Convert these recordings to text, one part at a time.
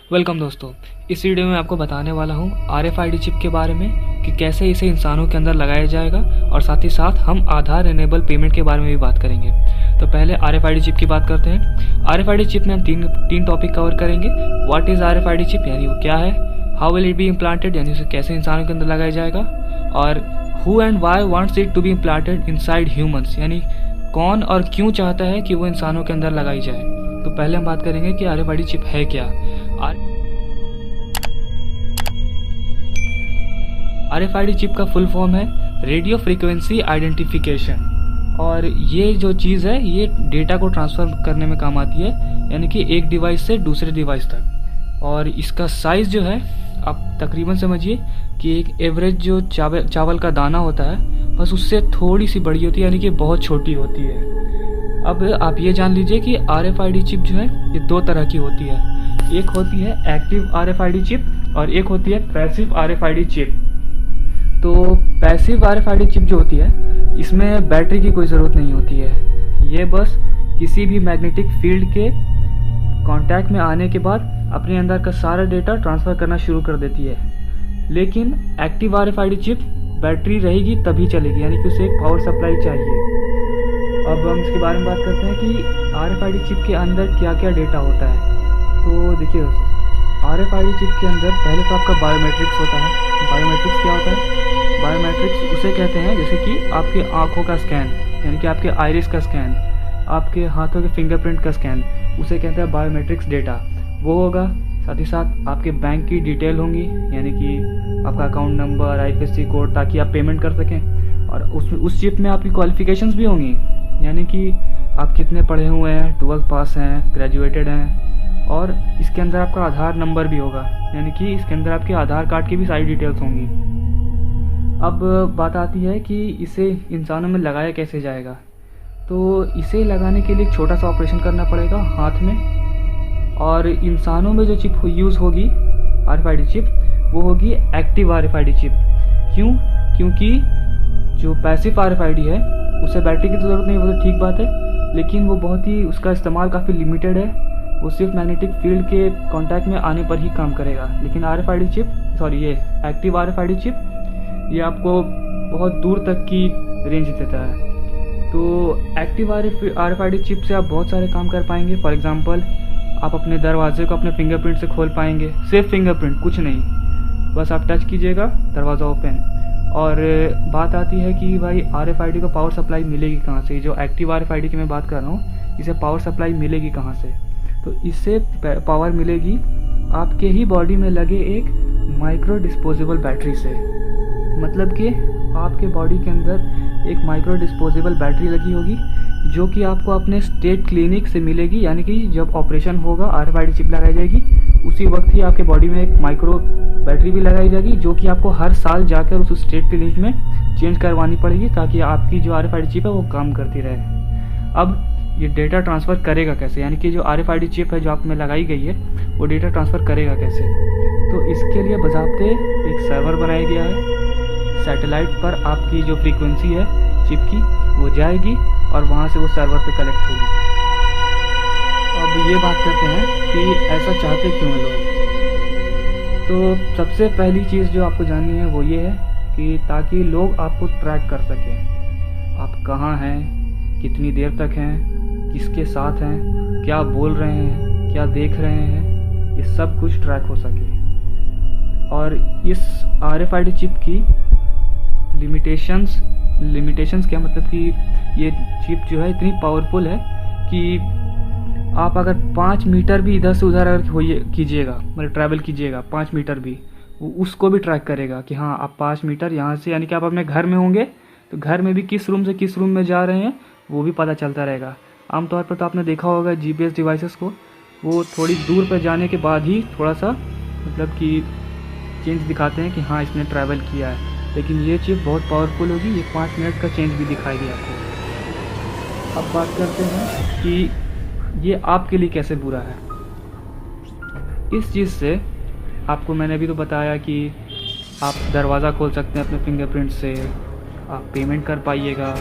Welcome दोस्तों। इस video में आपको बताने वाला हूँ RFID चिप के बारे में कि कैसे इसे इंसानों के अंदर लगाया जाएगा, और साथ ही साथ हम आधार इनेबल पेमेंट के बारे में भी बात करेंगे। तो पहले RFID चिप की बात करते हैं। RFID चिप में हम तीन टॉपिक कवर करेंगे। व्हाट इज़ RFID चिप, यानी वो क्या है, how will it be implanted, यानी उसे कैसे इंसानों के अंदर लगाया जाएगा, और who and why wants it to be implanted inside humans, यानी कौन और क्यों चाहता है कि वो इंसानों के अंदर लगाई जाए। तो पहले हम बात करेंगे कि RFID चिप है क्या। RFID चिप का फुल फॉर्म है रेडियो फ्रीक्वेंसी आइडेंटिफिकेशन, और ये जो चीज़ है ये डेटा को ट्रांसफ़र करने में काम आती है, यानी कि एक डिवाइस से दूसरे डिवाइस तक। और इसका साइज़ जो है आप तकरीबन समझिए कि एक एवरेज जो चावल का दाना होता है बस उससे थोड़ी सी बड़ी होती है, यानी कि बहुत छोटी होती है। अब आप ये जान लीजिए कि RFID चिप जो है ये दो तरह की होती है। एक होती है एक्टिव RFID चिप और एक होती है पैसिव RFID चिप। तो पैसिव RFID चिप जो होती है इसमें बैटरी की कोई ज़रूरत नहीं होती है। ये बस किसी भी मैग्नेटिक फील्ड के कांटेक्ट में आने के बाद अपने अंदर का सारा डेटा ट्रांसफ़र करना शुरू कर देती है। लेकिन एक्टिव RFID चिप बैटरी रहेगी तभी चलेगी, यानी कि उसे एक पावर सप्लाई चाहिए। अब हम इसके बारे में बात करते हैं कि RFID चिप के अंदर क्या क्या डेटा होता है। तो देखिए दोस्तों, RFID चिप के अंदर पहले तो आपका बायोमेट्रिक्स होता है। बायोमेट्रिक्स क्या होता है? बायोमेट्रिक्स उसे कहते हैं जैसे कि आपके आँखों का स्कैन, यानी कि आपके आइरिस का स्कैन, आपके हाथों के फिंगरप्रिंट का स्कैन, उसे कहते हैं बायोमेट्रिक्स डेटा। वो होगा। साथ ही साथ आपके बैंक की डिटेल होंगी, यानी कि आपका अकाउंट नंबर, IFSC कोड, ताकि आप पेमेंट कर सकें। और उस चिप में आपकी क्वालिफिकेशंस भी होंगी, यानी कि आप कितने पढ़े हुए हैं, 12th पास हैं, ग्रेजुएटेड हैं। और इसके अंदर आपका आधार नंबर भी होगा, यानी कि इसके अंदर आपके आधार कार्ड की भी सारी डिटेल्स होंगी। अब बात आती है कि इसे इंसानों में लगाया कैसे जाएगा। तो इसे लगाने के लिए एक छोटा सा ऑपरेशन करना पड़ेगा हाथ में, और इंसानों में जो चिप यूज़ होगी RFID चिप वो होगी एक्टिव RFID चिप। क्यों? क्योंकि जो पैसिव RFID है उसे बैटरी की ज़रूरत नहीं, वो तो ठीक बात है, लेकिन वो बहुत ही उसका इस्तेमाल काफ़ी लिमिटेड है। वो सिर्फ मैग्नेटिक फील्ड के कांटेक्ट में आने पर ही काम करेगा। लेकिन RFID चिप, ये एक्टिव RFID चिप, ये आपको बहुत दूर तक की रेंज देता है। तो एक्टिव RFID चिप से आप बहुत सारे काम कर पाएंगे। फॉर एग्जांपल, आप अपने दरवाजे को अपने फिंगरप्रिंट से खोल पाएंगे। सिर्फ फिंगरप्रिंट, कुछ नहीं, बस आप टच कीजिएगा, दरवाज़ा ओपन। और बात आती है कि भाई RFID को पावर सप्लाई मिलेगी कहाँ से। जो एक्टिव RFID की मैं बात कर रहा हूँ, इसे पावर सप्लाई मिलेगी कहाँ से। तो इससे पावर मिलेगी आपके ही बॉडी में लगे एक माइक्रो डिस्पोजेबल बैटरी से। मतलब कि आपके बॉडी के अंदर एक माइक्रो डिस्पोजेबल बैटरी लगी होगी, जो कि आपको अपने स्टेट क्लिनिक से मिलेगी, यानी कि जब ऑपरेशन होगा RFID चिप लगाई जाएगी उसी वक्त ही आपके बॉडी में एक माइक्रो बैटरी भी लगाई जाएगी, जो कि आपको हर साल जाकर उस स्टेट क्लिनिक में चेंज करवानी पड़ेगी, ताकि आपकी जो RFID चिप है वो काम करती रहे। अब ये डेटा ट्रांसफ़र करेगा कैसे, यानी कि जो RFID चिप है जो आप में लगाई गई है वो डेटा ट्रांसफ़र करेगा कैसे। तो इसके लिए बज़ाब्ते एक सर्वर बनाया गया है। सैटेलाइट पर आपकी जो फ्रीक्वेंसी है चिप की वो जाएगी और वहाँ से वो सर्वर पे कलेक्ट होगी। अब ये बात करते हैं कि ऐसा चाहते क्यों हैं लोग। तो सबसे पहली चीज़ जो आपको जाननी है वो ये है कि ताकि लोग आपको ट्रैक कर सकें। आप कहाँ हैं, कितनी देर तक हैं, किसके साथ हैं, क्या बोल रहे हैं, क्या देख रहे हैं, ये सब कुछ ट्रैक हो सके। और इस RFID चिप की लिमिटेशंस क्या, मतलब कि ये चिप जो है इतनी पावरफुल है कि आप अगर 5 मीटर भी इधर से उधर अगर कीजिएगा, मतलब ट्रैवल कीजिएगा 5 मीटर भी, वो उसको भी ट्रैक करेगा कि हाँ आप 5 मीटर यहाँ से, यानी कि आप अपने घर में होंगे तो घर में भी किस रूम से किस रूम में जा रहे हैं वो भी पता चलता रहेगा। आमतौर पर तो आपने देखा होगा GPS डिवाइसेस को, वो थोड़ी दूर पर जाने के बाद ही थोड़ा सा मतलब कि चेंज दिखाते हैं कि हाँ इसने ट्रैवल किया है। लेकिन ये चिप बहुत पावरफुल होगी, ये 5 मिनट का चेंज भी दिखाएगी आपको। अब बात करते हैं कि ये आपके लिए कैसे बुरा है। इस चीज़ से आपको मैंने अभी तो बताया कि आप दरवाज़ा खोल सकते हैं अपने फिंगरप्रिंट से, आप पेमेंट कर पाइएगा,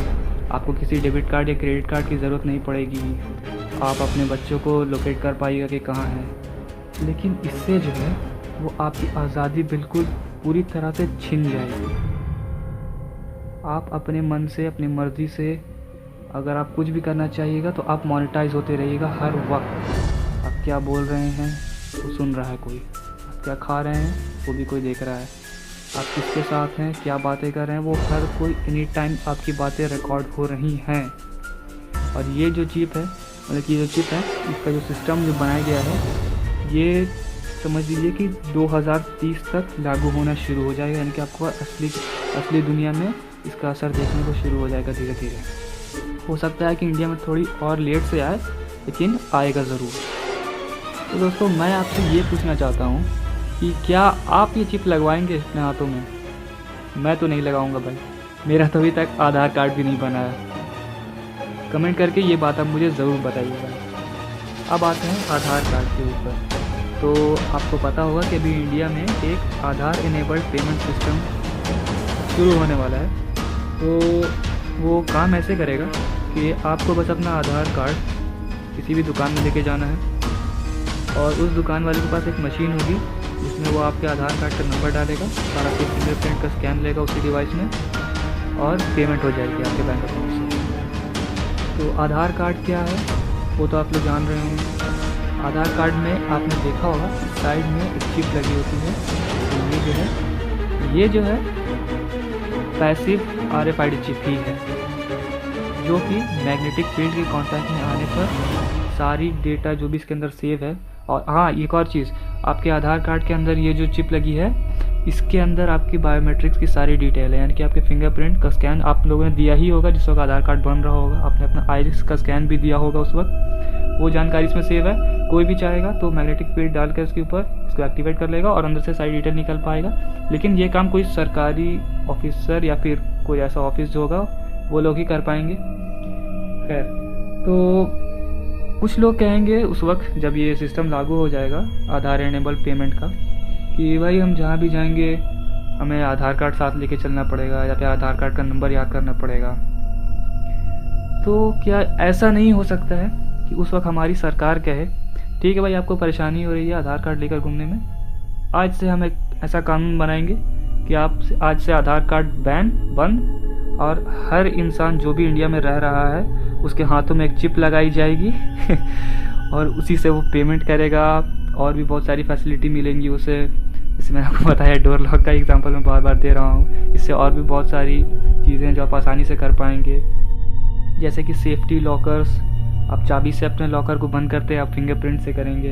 आपको किसी डेबिट कार्ड या क्रेडिट कार्ड की ज़रूरत नहीं पड़ेगी, आप अपने बच्चों को लोकेट कर पाइएगा कि कहाँ हैं। लेकिन इससे जो है वो आपकी आज़ादी बिल्कुल पूरी तरह से छिन जाएगी। आप अपने मन से, अपनी मर्ज़ी से अगर आप कुछ भी करना चाहिएगा तो आप मोनेटाइज होते रहिएगा हर वक्त। आप क्या बोल रहे हैं वो सुन रहा है कोई, आप क्या खा रहे हैं वो भी कोई देख रहा है, आप किसके साथ हैं, क्या बातें कर रहे हैं, वो हर कोई एनी टाइम आपकी बातें रिकॉर्ड हो रही हैं। और ये जो चिप है, मतलब कि ये जो चिप है, इसका जो सिस्टम जो बनाया गया है, ये समझ लीजिए कि 2030 तक लागू होना शुरू हो जाएगा। यानी कि आपको असली दुनिया में इसका असर देखने को शुरू हो जाएगा धीरे धीरे। हो सकता है कि इंडिया में थोड़ी और लेट से आए, लेकिन आएगा ज़रूर। तो दोस्तों, मैं आपसे ये पूछना चाहता हूँ कि क्या आप ये चिप लगवाएंगे अपने हाथों में? मैं तो नहीं लगाऊंगा भाई, मेरा तो अभी तक आधार कार्ड भी नहीं बना है। कमेंट करके ये बात आप मुझे ज़रूर बताइएगा। अब आते हैं आधार कार्ड के ऊपर। तो आपको पता होगा कि अभी इंडिया में एक आधार इनेबल्ड पेमेंट सिस्टम शुरू होने वाला है। तो वो काम ऐसे करेगा कि आपको बस अपना आधार कार्ड किसी भी दुकान में लेके जाना है, और उस दुकान वाले के पास एक मशीन होगी जिसमें वो आपके आधार कार्ड का नंबर डालेगा, सारा कुछ फिंगरप्रिंट का स्कैन लेगा उसी डिवाइस में, और पेमेंट हो जाएगी आपके बैंक अकाउंट से। तो आधार कार्ड क्या है वो तो आप लोग जान रहे होंगे। आधार कार्ड में आपने देखा होगा साइड में एक चिप लगी होती है। तो ये जो है पैसिव RFID चिप ही है, जो कि मैग्नेटिक फील्ड के कांटेक्ट में आने पर सारी डेटा जो भी इसके अंदर सेव है। और हाँ, एक और चीज़, आपके आधार कार्ड के अंदर ये जो चिप लगी है, इसके अंदर आपकी बायोमेट्रिक्स की सारी डिटेल है। यानी कि आपके फिंगरप्रिंट का स्कैन आप लोगों ने दिया ही होगा जिस वक्त आधार कार्ड बन रहा होगा, आपने अपना आइरिस का स्कैन भी दिया होगा उस वक्त, वो जानकारी इसमें सेव है। कोई भी चाहेगा तो मैग्नेटिक फील्ड डाल कर इसके ऊपर इसको एक्टिवेट कर लेगा और अंदर से सारी डिटेल निकल पाएगा। लेकिन ये काम कोई सरकारी ऑफिसर या फिर कोई ऐसा ऑफिस जो होगा वो लोग ही कर पाएंगे। खैर, तो कुछ लोग कहेंगे उस वक्त जब ये सिस्टम लागू हो जाएगा आधार इनेबल पेमेंट का, कि भाई हम जहाँ भी जाएंगे हमें आधार कार्ड साथ लेके चलना पड़ेगा या फिर आधार कार्ड का नंबर याद करना पड़ेगा। तो क्या ऐसा नहीं हो सकता है कि उस वक्त हमारी सरकार कहे, ठीक है भाई, आपको परेशानी हो रही है आधार कार्ड लेकर घूमने में, आज से हम एक ऐसा कानून बनाएंगे कि आप आज से आधार कार्ड बंद, और हर इंसान जो भी इंडिया में रह रहा है उसके हाथों में एक चिप लगाई जाएगी और उसी से वो पेमेंट करेगा। और भी बहुत सारी फैसिलिटी मिलेंगी उसे, जैसे मैंने आपको बताया डोर लॉक का एग्जांपल मैं बार बार दे रहा हूँ। इससे और भी बहुत सारी चीज़ें जो आप आसानी से कर पाएंगे, जैसे कि सेफ्टी लॉकर्स, आप चाबी से अपने लॉकर को बंद करते हैं, आप फिंगरप्रिंट से करेंगे।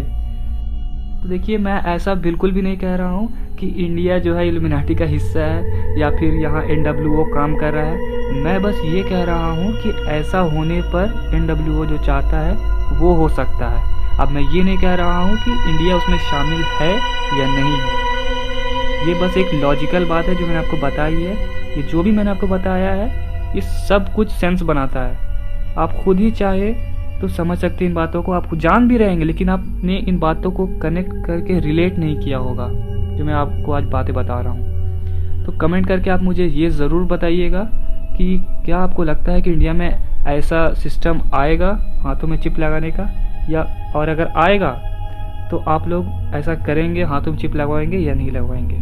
तो देखिए, मैं ऐसा बिल्कुल भी नहीं कह रहा हूँ कि इंडिया जो है इल्यूमिनाटी का हिस्सा है या फिर यहाँ NWO काम कर रहा है। मैं बस ये कह रहा हूँ कि ऐसा होने पर NWO जो चाहता है वो हो सकता है। अब मैं ये नहीं कह रहा हूँ कि इंडिया उसमें शामिल है या नहीं है। ये बस एक लॉजिकल बात है जो मैंने आपको बताई है। ये जो भी मैंने आपको बताया है ये सब कुछ सेंस बनाता है। आप खुद ही चाहे तो समझ सकते हैं इन बातों को, आप जान भी रहेंगे, लेकिन आपने इन बातों को कनेक्ट करके रिलेट नहीं किया होगा जो मैं आपको आज बातें बता रहा हूँ। तो कमेंट करके आप मुझे ये ज़रूर बताइएगा कि क्या आपको लगता है कि इंडिया में ऐसा सिस्टम आएगा हाथों में चिप लगाने का, या और अगर आएगा तो आप लोग ऐसा करेंगे, हाथों में चिप लगवाएंगे या नहीं लगवाएंगे।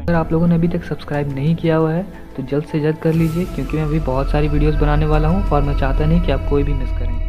अगर आप लोगों ने अभी तक सब्सक्राइब नहीं किया हुआ है तो जल्द से जल्द कर लीजिए, क्योंकि मैं अभी बहुत सारी वीडियोस बनाने वाला हूँ और मैं चाहता नहीं कि आप कोई भी मिस करें।